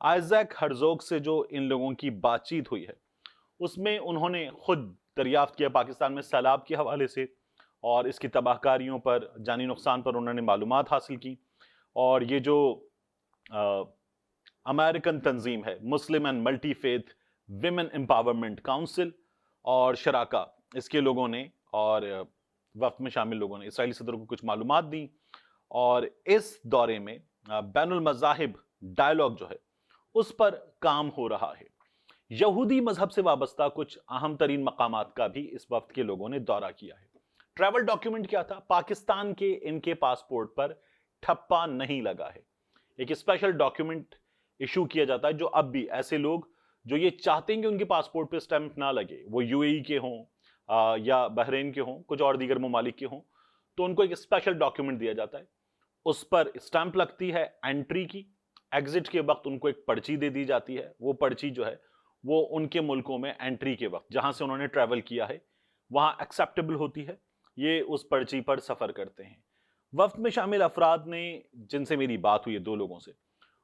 Isaac ہرزوگ سے جو ان لوگوں کی بات چیت ہوئی ہے اس میں انہوں نے خود دریافت کیا پاکستان میں سیلاب کے حوالے سے اور اس کی تباہ کاریوں پر، جانی نقصان پر انہوں نے معلومات حاصل کی. اور یہ جو امریکن تنظیم ہے Muslim and multi faith women empowerment council اور شراکا، اس کے لوگوں نے اور وفد میں شامل لوگوں نے اسرائیلی صدر کو کچھ معلومات دی. اور اس دورے میں بین المذاہب ڈائلاگ جو ہے اس پر کام ہو رہا ہے. یہودی مذہب سے وابستہ کچھ اہم ترین مقامات کا بھی اس وفد کے لوگوں نے دورہ کیا ہے. ٹریول ڈاکیومنٹ کیا تھا؟ پاکستان کے ان کے پاسپورٹ پر ٹھپا نہیں لگا ہے. ایک اسپیشل ڈاکیومنٹ ایشو کیا جاتا ہے جو اب بھی ایسے لوگ جو یہ چاہتے ہیں کہ ان کے پاسپورٹ پہ سٹیمپ نہ لگے، وہ یو اے ای کے ہوں یا بحرین کے ہوں، کچھ اور دیگر ممالک کے ہوں، تو ان کو ایک اسپیشل ڈاکیومنٹ دیا جاتا ہے. اس پر سٹیمپ لگتی ہے انٹری کی. ایگزٹ کے وقت ان کو ایک پرچی دے دی جاتی ہے. وہ پرچی جو ہے وہ ان کے ملکوں میں انٹری کے وقت جہاں سے انہوں نے ٹریول کیا ہے وہاں ایکسیپٹیبل ہوتی ہے. یہ اس پرچی پر سفر کرتے ہیں. وفد میں شامل افراد نے جن سے میری بات ہوئی ہے، 2 لوگوں سے،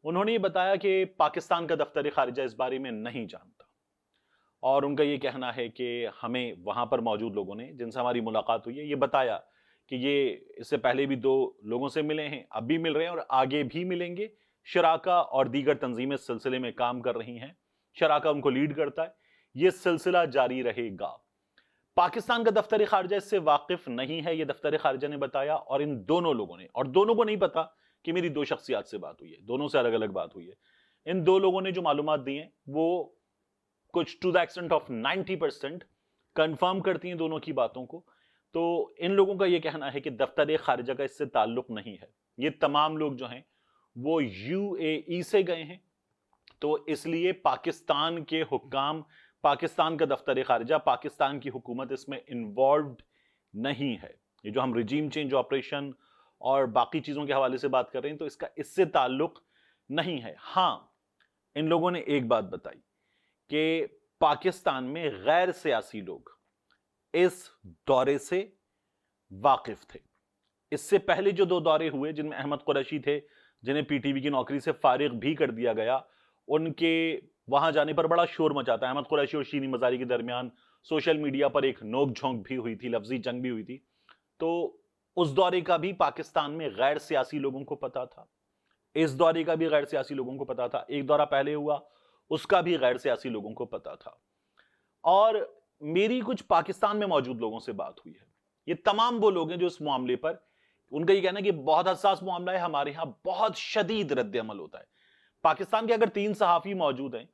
انہوں نے یہ بتایا کہ پاکستان کا دفتر خارجہ اس بارے میں نہیں جانتا. اور ان کا یہ کہنا ہے کہ ہمیں وہاں پر موجود لوگوں نے جن سے ہماری ملاقات ہوئی ہے یہ بتایا کہ یہ اس سے پہلے بھی 2 لوگوں سے ملے ہیں، اب بھی مل رہے ہیں اور آگے بھی ملیں گے. شراکا اور دیگر تنظیمیں اس سلسلے میں کام کر رہی ہیں. شراکا ان کو لیڈ کرتا ہے. یہ سلسلہ جاری رہے گا. پاکستان کا دفتر خارجہ اس سے واقف نہیں ہے، یہ دفتر خارجہ نے بتایا. اور ان دونوں لوگوں نے، اور دونوں کو نہیں پتا کہ میری 2 شخصیات سے بات ہوئی ہے، دونوں سے الگ الگ بات ہوئی ہے. ان 2 لوگوں نے جو معلومات دی ہیں وہ کچھ to the extent of 90% confirm کرتی ہیں دونوں کی باتوں کو. تو ان لوگوں کا یہ کہنا ہے کہ دفتر خارجہ کا اس سے تعلق نہیں ہے. یہ تمام لوگ جو ہیں وہ یو اے ای سے گئے ہیں، تو اس لیے پاکستان کے حکام، پاکستان کا دفتر خارجہ، پاکستان کی حکومت اس میں انوالوڈ نہیں ہے. یہ جو ہم رجیم چینج آپریشن اور باقی چیزوں کے حوالے سے بات کر رہے ہیں تو اس کا اس سے تعلق نہیں ہے. ہاں، ان لوگوں نے ایک بات بتائی کہ پاکستان میں غیر سیاسی لوگ اس دورے سے واقف تھے. اس سے پہلے جو 2 دورے ہوئے جن میں احمد قریشی تھے جنہیں پی ٹی وی کی نوکری سے فارغ بھی کر دیا گیا، ان کے وہاں جانے پر بڑا شور مچاتا ہے. احمد قریشی اور شیریں مزاری کے درمیان سوشل میڈیا پر ایک نوک جھونک بھی ہوئی تھی، لفظی جنگ بھی ہوئی تھی. تو اس دورے کا بھی پاکستان میں غیر سیاسی لوگوں کو پتا تھا، اس دورے کا بھی غیر سیاسی لوگوں کو پتا تھا. ایک دورہ پہلے ہوا اس کا بھی غیر سیاسی لوگوں کو پتا تھا. اور میری کچھ پاکستان میں موجود لوگوں سے بات ہوئی ہے. یہ تمام وہ لوگ ہیں جو اس معاملے پر، ان کا یہ کہنا ہے کہ بہت حساس معاملہ ہے، ہمارے ہاں بہت شدید رد عمل ہوتا ہے. پاکستان کے اگر 3 صحافی موجود ہیں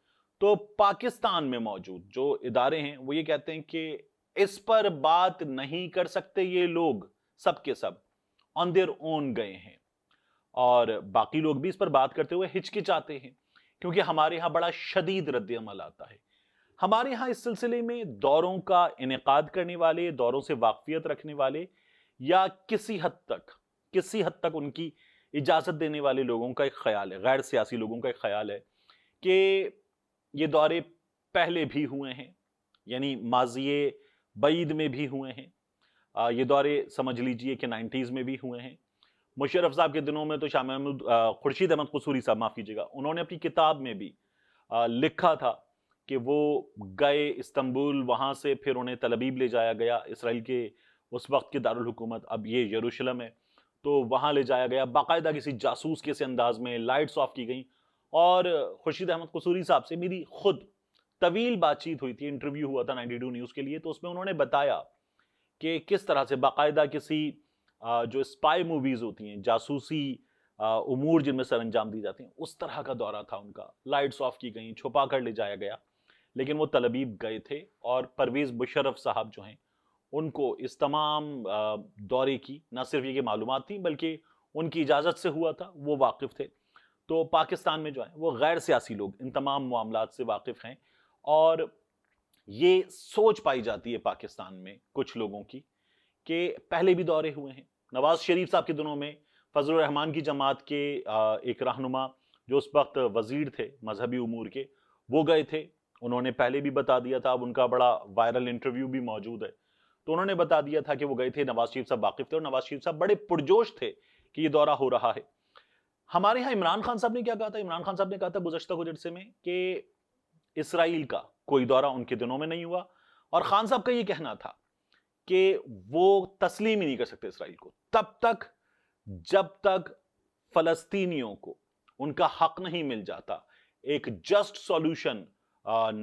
تو پاکستان میں موجود جو ادارے ہیں وہ یہ کہتے ہیں کہ اس پر بات نہیں کر سکتے. یہ لوگ سب کے سب آن دیئر اون گئے ہیں اور باقی لوگ بھی اس پر بات کرتے ہوئے ہچکچاتے ہیں کیونکہ ہمارے ہاں بڑا شدید رد عمل آتا ہے. ہمارے ہاں اس سلسلے میں دوروں کا انعقاد کرنے والے، دوروں سے واقفیت رکھنے والے یا کسی حد تک ان کی اجازت دینے والے لوگوں کا ایک خیال ہے، غیر سیاسی لوگوں کا ایک خیال ہے کہ یہ دورے پہلے بھی ہوئے ہیں، یعنی ماضی بعید میں بھی ہوئے ہیں. یہ دورے سمجھ لیجئے کہ 90s میں بھی ہوئے ہیں. مشرف صاحب کے دنوں میں تو شاہ محمود خورشید احمد قصوری صاحب، معاف کیجیے گا، انہوں نے اپنی کتاب میں بھی لکھا تھا کہ وہ گئے استنبول، وہاں سے پھر انہیں تل ابیب لے جایا گیا، اسرائیل کے اس وقت کے دارالحکومت، اب یہ یروشلم ہے، تو وہاں لے جایا گیا باقاعدہ کسی جاسوس کے سے انداز میں، لائٹس آف کی گئیں. اور خورشید احمد قصوری صاحب سے میری خود طویل بات چیت ہوئی تھی، انٹرویو ہوا تھا 92 نیوز کے لیے، تو اس میں انہوں نے بتایا کہ کس طرح سے باقاعدہ کسی جو اسپائی موویز ہوتی ہیں، جاسوسی امور جن میں سر انجام دی جاتی ہیں، اس طرح کا دورہ تھا ان کا. لائٹس آف کی گئیں، چھپا کر لے جایا گیا، لیکن وہ تل ابیب گئے تھے. اور پرویز مشرف صاحب جو ہیں ان کو اس تمام دورے کی نہ صرف یہ کہ معلومات تھیں بلکہ ان کی اجازت سے ہوا تھا، وہ واقف تھے. تو پاکستان میں جو ہیں وہ غیر سیاسی لوگ ان تمام معاملات سے واقف ہیں. اور یہ سوچ پائی جاتی ہے پاکستان میں کچھ لوگوں کی کہ پہلے بھی دورے ہوئے ہیں. نواز شریف صاحب کے دنوں میں فضل الرحمان کی جماعت کے ایک رہنما جو اس وقت وزیر تھے مذہبی امور کے، وہ گئے تھے. انہوں نے پہلے بھی بتا دیا تھا، اب ان کا بڑا وائرل انٹرویو بھی موجود ہے. تو انہوں نے بتا دیا تھا کہ وہ گئے تھے، نواز شریف صاحب واقف تھے اور نواز شریف صاحب بڑے پرجوش تھے کہ یہ دورہ ہو رہا ہے. ہمارے یہاں عمران خان صاحب نے کیا کہا تھا؟ عمران خان صاحب نے کہا تھا گزشتہ کچھ عرصے میں کہ اسرائیل کا کوئی دورہ ان کے دنوں میں نہیں ہوا، اور خان صاحب کا یہ کہنا تھا کہ وہ تسلیم ہی نہیں کر سکتے اسرائیل کو تب تک جب تک فلسطینیوں کو ان کا حق نہیں مل جاتا، ایک جسٹ سولوشن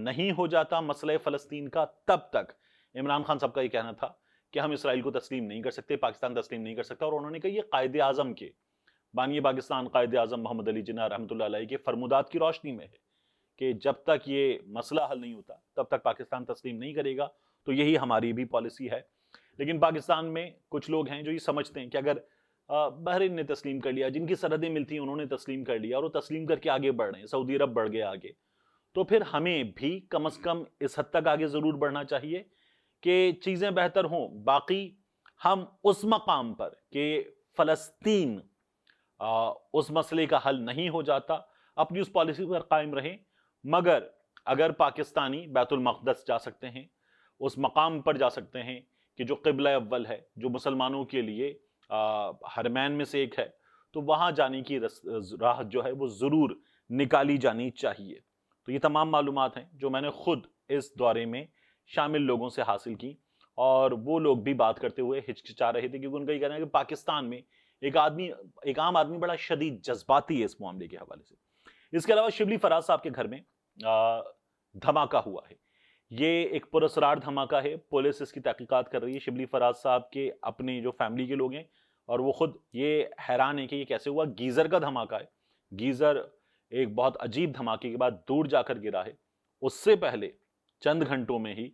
نہیں ہو جاتا مسئلہ فلسطین کا، تب تک عمران خان صاحب کا یہ کہنا تھا کہ ہم اسرائیل کو تسلیم نہیں کر سکتے، پاکستان تسلیم نہیں کر سکتا. اور انہوں نے کہا یہ قائد اعظم کے، بانی پاکستان قائد اعظم محمد علی جناح رحمۃ اللہ علیہ کے فرمودات کی روشنی میں ہے کہ جب تک یہ مسئلہ حل نہیں ہوتا تب تک پاکستان تسلیم نہیں کرے گا. تو یہی ہماری بھی پالیسی ہے. لیکن پاکستان میں کچھ لوگ ہیں جو یہ سمجھتے ہیں کہ اگر بحرین نے تسلیم کر لیا، جن کی سرحدیں ملتی ہیں انہوں نے تسلیم کر لیا اور وہ تسلیم کر کے آگے بڑھ رہے ہیں، سعودی عرب بڑھ گیا آگے، تو پھر ہمیں بھی کم از کم اس حد تک آگے ضرور بڑھنا چاہیے کہ چیزیں بہتر ہوں. باقی ہم اس مقام پر کہ فلسطین اس مسئلے کا حل نہیں ہو جاتا اپنی اس پالیسی پر قائم رہیں، مگر اگر پاکستانی بیت المقدس جا سکتے ہیں، اس مقام پر جا سکتے ہیں کہ جو قبلہ اول ہے، جو مسلمانوں کے لیے حرمین میں سے ایک ہے، تو وہاں جانے کی راہ جو ہے وہ ضرور نکالی جانی چاہیے. تو یہ تمام معلومات ہیں جو میں نے خود اس دورے میں شامل لوگوں سے حاصل کی، اور وہ لوگ بھی بات کرتے ہوئے ہچکچا رہے تھے کیونکہ ان کا یہ کہنا ہے کہ پاکستان میں ایک عام آدمی بڑا شدید جذباتی ہے اس معاملے کے حوالے سے. اس کے علاوہ شبلی فراز صاحب کے گھر میں دھماکہ ہوا ہے. یہ ایک پراسرار دھماکہ ہے، پولیس اس کی تحقیقات کر رہی ہے. شبلی فراز صاحب کے اپنے جو فیملی کے لوگ ہیں اور وہ خود یہ حیران ہے کہ یہ کیسے ہوا. گیزر کا دھماکہ ہے. گیزر ایک بہت عجیب دھماکے کے بعد دور جا کر گرا ہے. اس سے پہلے چند گھنٹوں میں ہی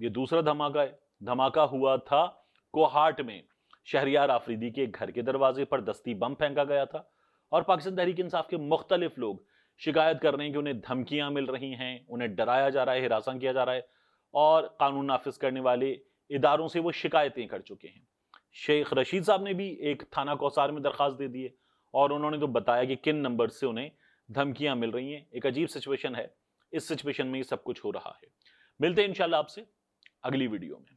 یہ دوسرا دھماکہ ہے. دھماکہ ہوا تھا کوہاٹ میں، شہریار آفریدی کے گھر کے دروازے پر دستی بم پھینکا گیا تھا، اور پاکستان تحریک انصاف کے مختلف لوگ شکایت کر رہے ہیں کہ انہیں دھمکیاں مل رہی ہیں، انہیں ڈرایا جا رہا ہے، ہراساں کیا جا رہا ہے، اور قانون نافذ کرنے والے اداروں سے وہ شکایتیں کر چکے ہیں. شیخ رشید صاحب نے بھی ایک تھانہ کوثار میں درخواست دے دی ہے، اور انہوں نے تو بتایا کہ کن نمبر سے انہیں دھمکیاں مل رہی ہیں. ایک عجیب سچویشن ہے. اس سچویشن میں یہ سب کچھ ہو رہا ہے. ملتے ہیں انشاءاللہ آپ سے اگلی ویڈیو میں.